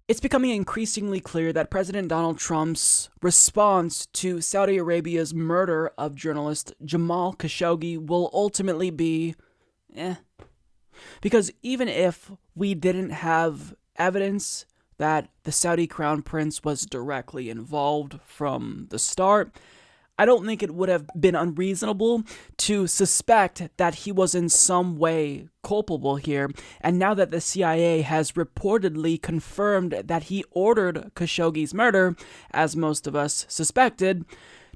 It's becoming increasingly clear that President Donald Trump's response to Saudi Arabia's murder of journalist Jamal Khashoggi will ultimately be eh. Because even if we didn't have evidence that the Saudi crown prince was directly involved from the start, I don't think it would have been unreasonable to suspect that he was in some way culpable here. And now that the CIA has reportedly confirmed that he ordered Khashoggi's murder, as most of us suspected,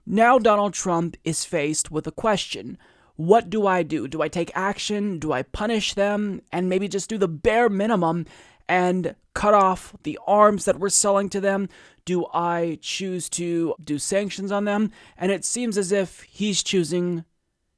now Donald Trump is faced with a question. What do I do? Do I take action? Do I punish them? And maybe just do the bare minimum and cut off the arms that we're selling to them? Do I choose to do sanctions on them? And it seems as if he's choosing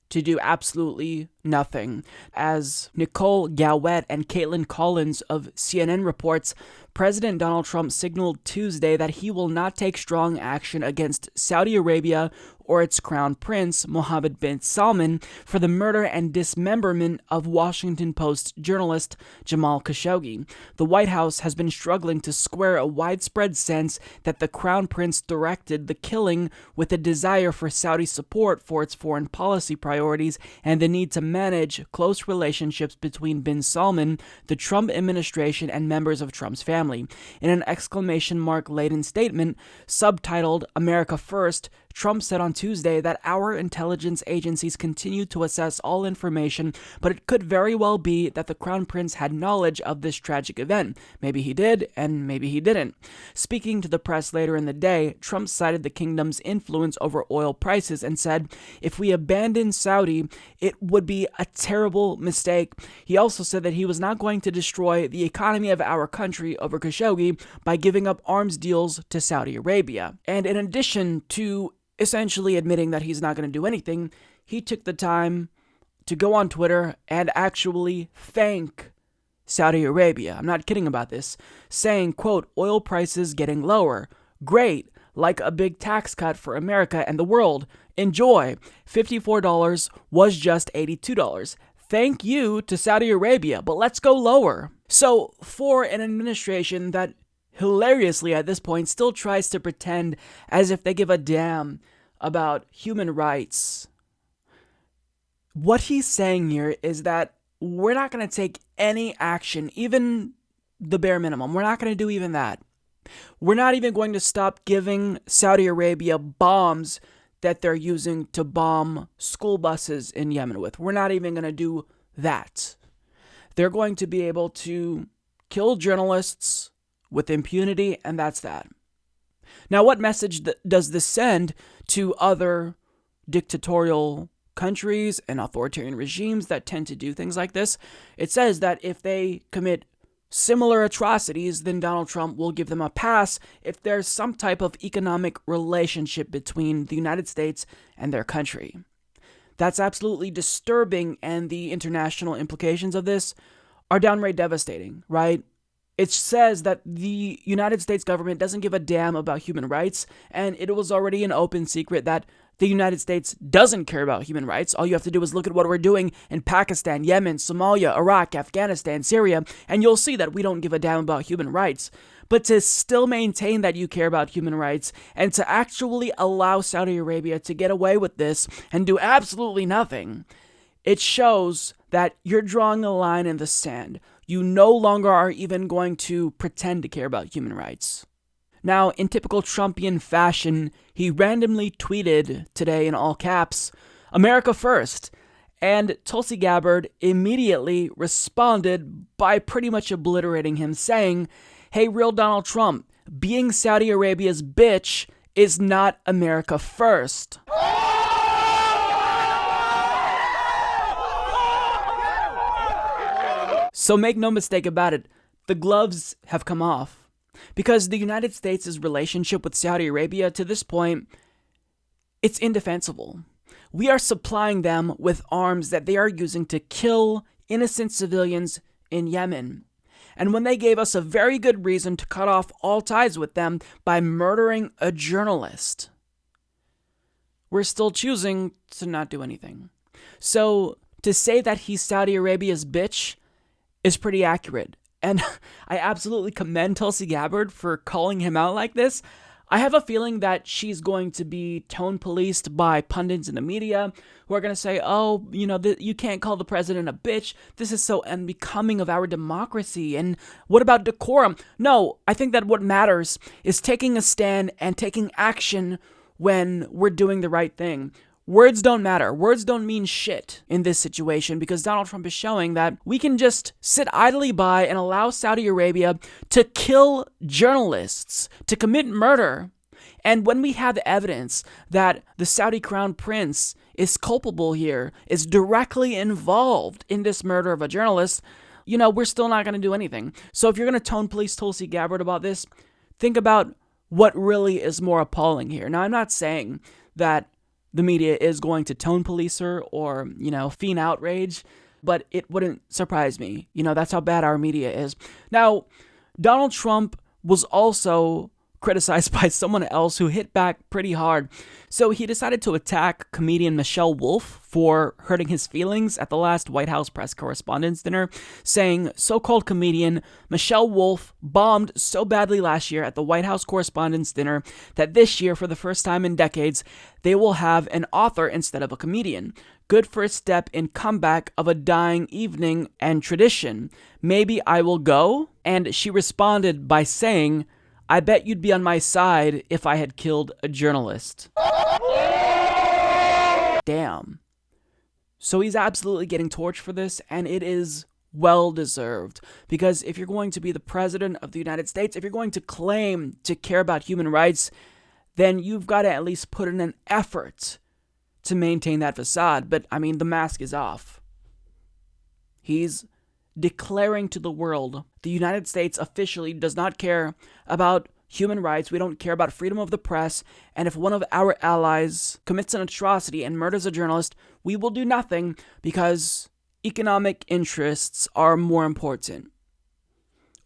to do absolutely nothing. As Nicole Gowett and Caitlin Collins of CNN reports, President Donald Trump signaled Tuesday that he will not take strong action against Saudi Arabia or its crown prince, Mohammed bin Salman, for the murder and dismemberment of Washington Post journalist Jamal Khashoggi. The White House has been struggling to square a widespread sense that the crown prince directed the killing with a desire for Saudi support for its foreign policy priorities and the need to manage close relationships between bin Salman, the Trump administration, and members of Trump's family. In an exclamation mark-laden statement subtitled America First, Trump said on Tuesday that our intelligence agencies continue to assess all information, but it could very well be that the Crown Prince had knowledge of this tragic event. Maybe he did, and maybe he didn't. Speaking to the press later in the day, Trump cited the kingdom's influence over oil prices and said, if we abandon Saudi, it would be a terrible mistake. He also said that he was not going to destroy the economy of our country over Khashoggi by giving up arms deals to Saudi Arabia. And in addition to essentially admitting that he's not going to do anything, he took the time to go on Twitter and actually thank Saudi Arabia. I'm not kidding about this. Saying, quote, oil prices getting lower. Great. Like a big tax cut for America and the world. Enjoy. $54 was just $82. Thank you to Saudi Arabia, but let's go lower. So for an administration that hilariously at this point still tries to pretend as if they give a damn about human rights, what he's saying here is that we're not going to take any action, even the bare minimum. We're not going to do even that. We're not even going to stop giving Saudi Arabia bombs that they're using to bomb school buses in Yemen with. We're not even going to do that. They're going to be able to kill journalists with impunity, and that's that. Now, what message does this send to other dictatorial countries and authoritarian regimes that tend to do things like this? It says that if they commit similar atrocities, then Donald Trump will give them a pass if there's some type of economic relationship between the United States and their country. That's absolutely disturbing, and the international implications of this are downright devastating, right? It says that the United States government doesn't give a damn about human rights, and it was already an open secret that the United States doesn't care about human rights. All you have to do is look at what we're doing in Pakistan, Yemen, Somalia, Iraq, Afghanistan, Syria, and you'll see that we don't give a damn about human rights. But to still maintain that you care about human rights and to actually allow Saudi Arabia to get away with this and do absolutely nothing, it shows that you're drawing a line in the sand. You no longer are even going to pretend to care about human rights. Now, in typical Trumpian fashion, he randomly tweeted today in all caps, America First, and Tulsi Gabbard immediately responded by pretty much obliterating him, saying, hey, real Donald Trump, being Saudi Arabia's bitch is not America First. So make no mistake about it, the gloves have come off. Because the United States' relationship with Saudi Arabia to this point, it's indefensible. We are supplying them with arms that they are using to kill innocent civilians in Yemen. And when they gave us a very good reason to cut off all ties with them by murdering a journalist, we're still choosing to not do anything. So to say that he's Saudi Arabia's bitch is pretty accurate. And I absolutely commend Tulsi Gabbard for calling him out like this. I have a feeling that she's going to be tone policed by pundits in the media who are going to say, oh, you can't call the president a bitch. This is so unbecoming of our democracy. And what about decorum? No, I think that what matters is taking a stand and taking action when we're doing the right thing. Words don't matter. Words don't mean shit in this situation because Donald Trump is showing that we can just sit idly by and allow Saudi Arabia to kill journalists, to commit murder. And when we have evidence that the Saudi crown prince is culpable here, is directly involved in this murder of a journalist, we're still not going to do anything. So if you're going to tone police Tulsi Gabbard about this, think about what really is more appalling here. Now, I'm not saying that the media is going to tone police her or, feign outrage, but it wouldn't surprise me. That's how bad our media is. Now, Donald Trump was also criticized by someone else who hit back pretty hard. So he decided to attack comedian Michelle Wolf for hurting his feelings at the last White House press correspondents' dinner, saying so-called comedian Michelle Wolf bombed so badly last year at the White House correspondents' dinner that this year, for the first time in decades, they will have an author instead of a comedian. Good first step in comeback of a dying evening and tradition. Maybe I will go? And she responded by saying, I bet you'd be on my side if I had killed a journalist. Damn. So he's absolutely getting torched for this, and it is well-deserved. Because if you're going to be the president of the United States, if you're going to claim to care about human rights, then you've got to at least put in an effort to maintain that facade. But, the mask is off. He's declaring to the world the United States officially does not care about human rights. We don't care about freedom of the press. And if one of our allies commits an atrocity and murders a journalist, we will do nothing because economic interests are more important.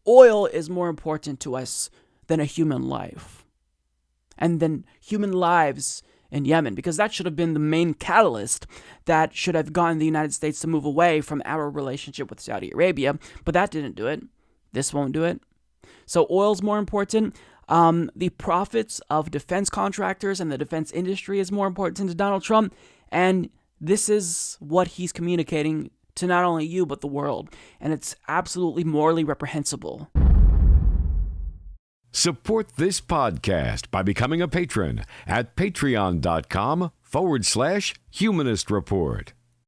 Oil is more important to us than a human life. And then human lives in Yemen, because that should have been the main catalyst that should have gotten the United States to move away from our relationship with Saudi Arabia, but that didn't do it. This won't do it. So oil's more important. The profits of defense contractors and the defense industry is more important to Donald Trump, and this is what he's communicating to not only you, but the world, and it's absolutely morally reprehensible. Support this podcast by becoming a patron at patreon.com/Humanist Report.